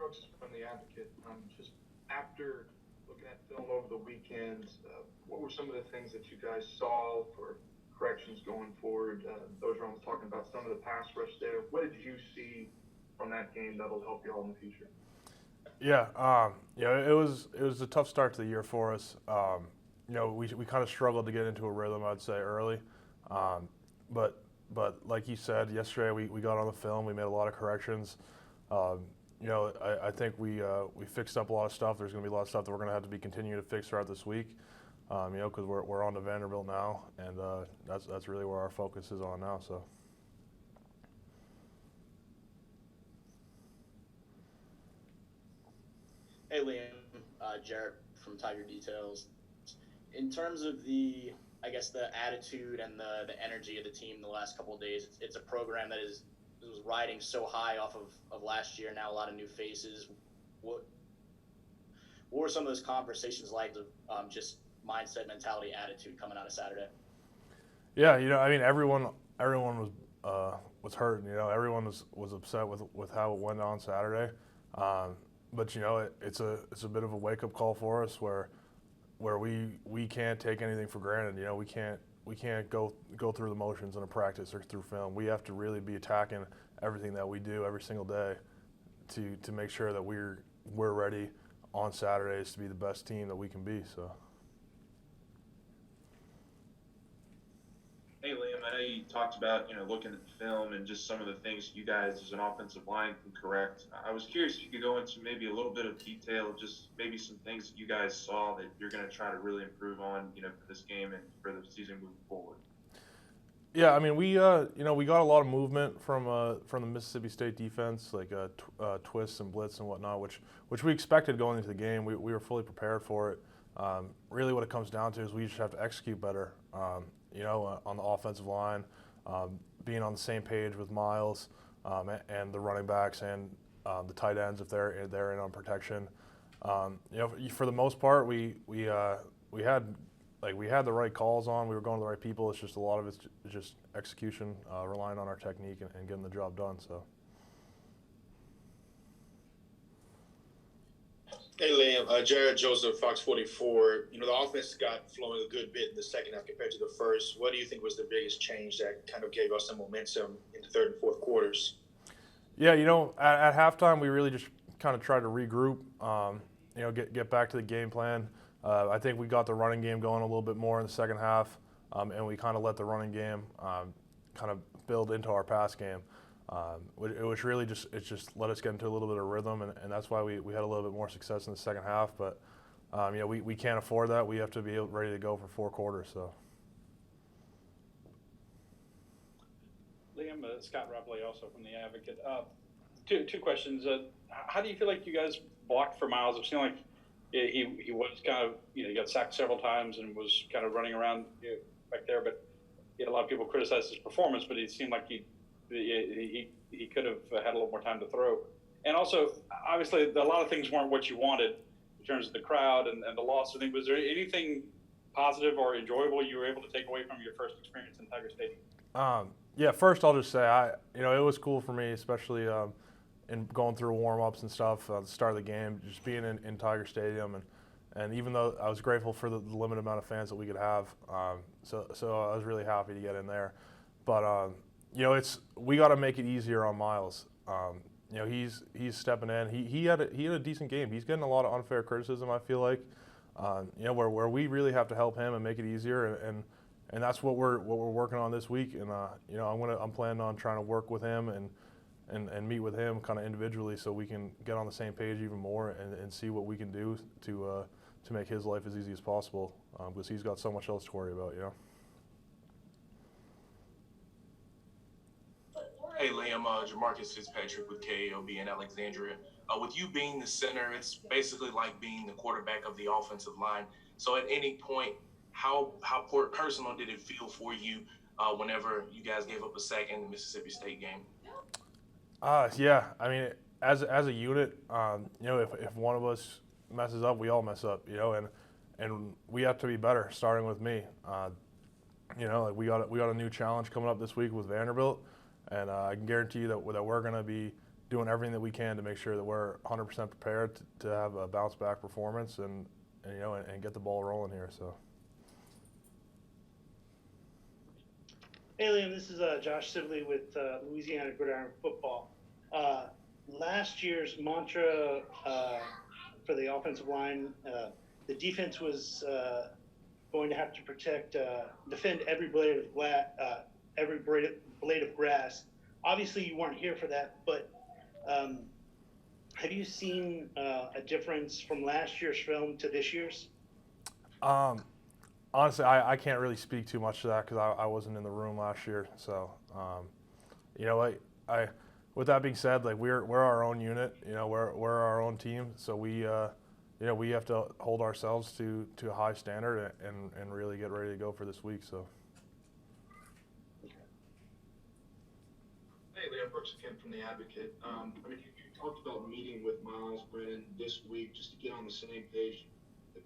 Brooks from the Advocate. Just after looking at film over the weekend, what were some of the things that you guys saw for corrections going forward? Those was talking about some of the pass rush there. What did you see from that game that'll help you all in the future? Yeah, it was a tough start to the year for us. We kind of struggled to get into a rhythm, I'd say, early. Um, but like you said, yesterday we got on the film, we made a lot of corrections. Um, I think we fixed up a lot of stuff. There's going to be a lot of stuff that we're going to have to be continuing to fix throughout this week. Because we're on to Vanderbilt now, and that's really where our focus is on now. So. Hey Liam, Jarrett from Tiger Details. In terms of the attitude and the energy of the team the last couple of days, it's a program that was riding so high off of last year. Now a lot of new faces. What were some of those conversations like of just mindset, mentality, attitude coming out of Saturday? Yeah, I mean, everyone was hurt. Everyone was upset with how it went on Saturday. But it's a bit of a wake up call for us where we can't take anything for granted. We can't go through the motions in a practice or through film. We have to really be attacking everything that we do every single day to make sure that we're ready on Saturdays to be the best team that we can be. So. Hey Liam, I know you talked about looking at the film and just some of the things you guys as an offensive line can correct. I was curious if you could go into maybe a little bit of detail, just maybe some things that you guys saw that you're going to try to really improve on, for this game and for the season moving forward. Yeah, I mean, we got a lot of movement from the Mississippi State defense, like twists and blitz and whatnot, which we expected going into the game. We were fully prepared for it. Really, what it comes down to is we just have to execute better. On the offensive line, being on the same page with Miles and the running backs and the tight ends if they're in on protection. For the most part, we had the right calls on. We were going to the right people. It's just a lot of it's just execution, relying on our technique and getting the job done. So. Hey Liam, Jared Joseph, Fox 44. The offense got flowing a good bit in the second half compared to the first. What do you think was the biggest change that kind of gave us some momentum in the third and fourth quarters? Yeah, at halftime we really just kind of tried to regroup. Get back to the game plan. I think we got the running game going a little bit more in the second half, and we kind of let the running game kind of build into our pass game. Which really just let us get into a little bit of rhythm, and that's why we had a little bit more success in the second half. But we can't afford that. We have to be ready to go for 4 quarters. So. Liam, Scott Rapley, also from the Advocate. Two questions. How do you feel like you guys blocked for Miles? It seemed like he was kind of he got sacked several times and was kind of running around back there, but he had a lot of people criticize his performance, but it seemed like he could have had a little more time to throw. And also, obviously, a lot of things weren't what you wanted in terms of the crowd and the loss. I think, was there anything positive or enjoyable you were able to take away from your first experience in Tiger Stadium? Yeah, first I'll just say it was cool for me, especially in going through warm-ups and stuff at the start of the game, just being in Tiger Stadium, and even though I was grateful for the limited amount of fans that we could have, so I was really happy to get in there. But we got to make it easier on Miles. He's stepping in. He had a decent game. He's getting a lot of unfair criticism, I feel like. Where we really have to help him and make it easier, and that's what we're working on this week. And I'm planning on trying to work with him and meet with him kind of individually so we can get on the same page even more and see what we can do to make his life as easy as possible, because he's got so much else to worry about. Hey Liam, Jamarcus Fitzpatrick with KAOB in Alexandria. With you being the center, it's basically like being the quarterback of the offensive line. So at any point, how personal did it feel for you whenever you guys gave up a sack in the Mississippi State game? Yeah, I mean, as a unit, if one of us messes up, we all mess up, and we have to be better, starting with me. Like we got a new challenge coming up this week with Vanderbilt. And I can guarantee you that we're going to be doing everything that we can to make sure that we're 100% prepared to have a bounce back performance and get the ball rolling here. So. Hey Liam, this is Josh Sibley with Louisiana Gridiron Football. Last year's mantra for the offensive line, the defense was going to have to defend every blade of grass. Obviously, you weren't here for that, but have you seen a difference from last year's film to this year's? Honestly, I can't really speak too much to that because I wasn't in the room last year. So, with that being said, like we're our own unit. We're our own team. So we have to hold ourselves to a high standard and really get ready to go for this week. So. Hey, Liam, Brooks again from the Advocate. You talked about meeting with Miles Brennan this week just to get on the same page.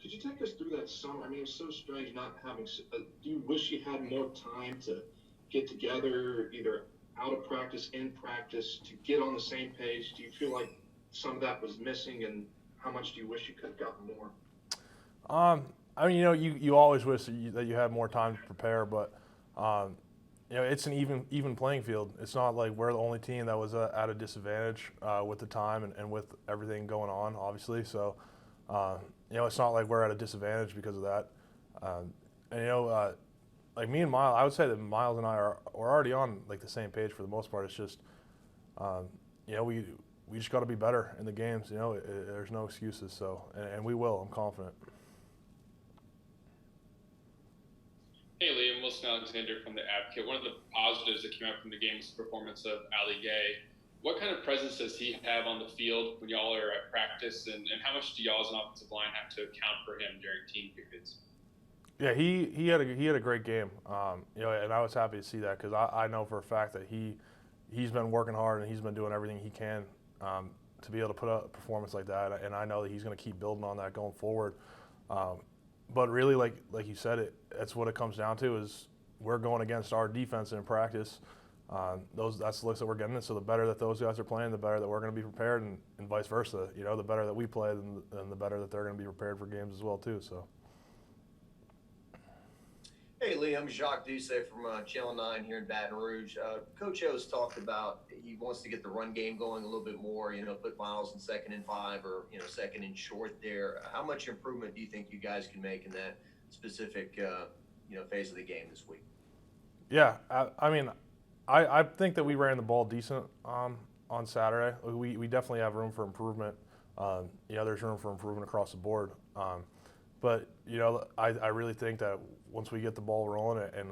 Could you take us through that summer? It's so strange not having. Do you wish you had more time to get together, either out of practice, in practice, to get on the same page? Do you feel like some of that was missing, and how much do you wish you could have gotten more? You always wish that you had more time to prepare, but it's an even playing field. It's not like we're the only team that was at a disadvantage with the time and with everything going on, obviously. So. It's not like we're at a disadvantage because of that. Like me and Miles, I would say that Miles and we're already on like the same page for the most part. It's just, we just got to be better in the games. There's no excuses. So, and we will. I'm confident. Hey Liam, Wilson Alexander from the Advocate. One of the positives that came out from the game was the performance of Ali Gay. What kind of presence does he have on the field when y'all are at practice, and how much do y'all as an offensive line have to account for him during team periods? Yeah, he had a great game, and I was happy to see that because I know for a fact that he's been working hard and he's been doing everything he can to be able to put up a performance like that, and I know that he's going to keep building on that going forward. But really, like you said, that's what it comes down to is we're going against our defense in practice. That's the looks that we're getting. So the better that those guys are playing, the better that we're going to be prepared, and vice versa. The better that we play, then the better that they're going to be prepared for games as well too. So. Hey Liam, Jacques Doucet from Channel 9 here in Baton Rouge. Coach O's talked about he wants to get the run game going a little bit more. Put Miles in 2nd and 5 or second and short there. How much improvement do you think you guys can make in that specific phase of the game this week? Yeah, I think that we ran the ball decent on Saturday. We definitely have room for improvement. There's room for improvement across the board. But I really think that once we get the ball rolling and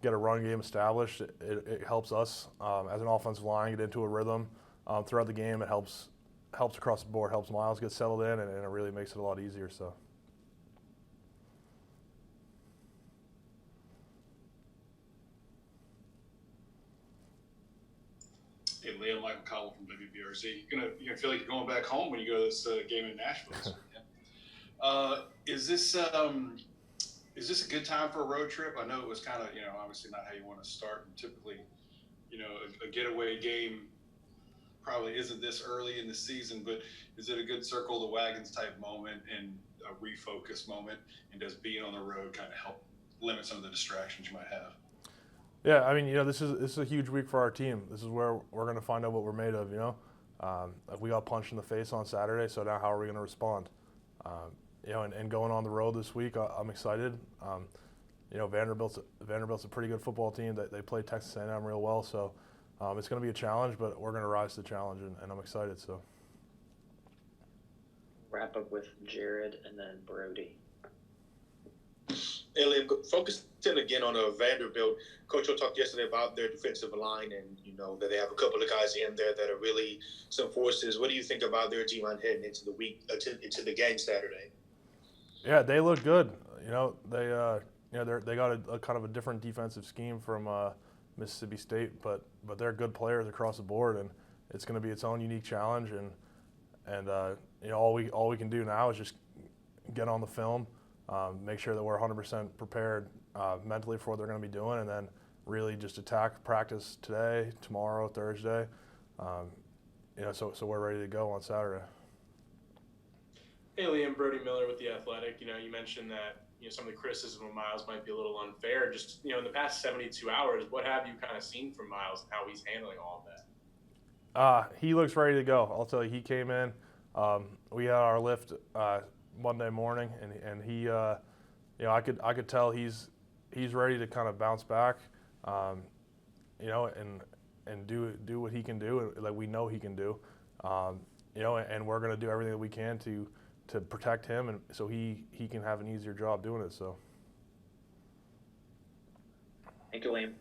get a run game established, it helps us as an offensive line get into a rhythm throughout the game. It helps across the board, helps Miles get settled in, and it really makes it a lot easier. So. Hey, Liam, Michael Cowell from WBRZ. You're gonna feel like you're going back home when you go to this game in Nashville this weekend. Is this a good time for a road trip? I know it was kind of obviously not how you want to start. And typically, a getaway game probably isn't this early in the season. But is it a good circle the wagons type moment and a refocus moment? And does being on the road kind of help limit some of the distractions you might have? Yeah, this is a huge week for our team. This is where we're going to find out what we're made of. We got punched in the face on Saturday, so now how are we going to respond? And going on the road this week, I'm excited. Vanderbilt's a pretty good football team. They play Texas A&M real well, so it's going to be a challenge, but we're going to rise to the challenge, and I'm excited. So. Wrap up with Jared and then Brody. And Liam, focusing again on Vanderbilt, Coach O talked yesterday about their defensive line and, that they have a couple of guys in there that are really some forces. What do you think about their D-line heading into the week, into the game Saturday? Yeah, they look good. They got a kind of a different defensive scheme from Mississippi State, but they're good players across the board, and it's going to be its own unique challenge. And all we can do now is just get on the film. Make sure that we're 100% prepared mentally for what they're going to be doing, and then really just attack practice today, tomorrow, Thursday, so we're ready to go on Saturday. Hey, Liam, Brody Miller with The Athletic. You mentioned that, some of the criticism of Miles might be a little unfair. Just, in the past 72 hours, what have you kind of seen from Miles and how he's handling all of that? He looks ready to go. I'll tell you, he came in. We had our lift Monday morning, and he, I could tell he's ready to kind of bounce back, and do what he can do, like we know he can do, and we're going to do everything that we can to protect him, and so he can have an easier job doing it. So. Thank you, Liam.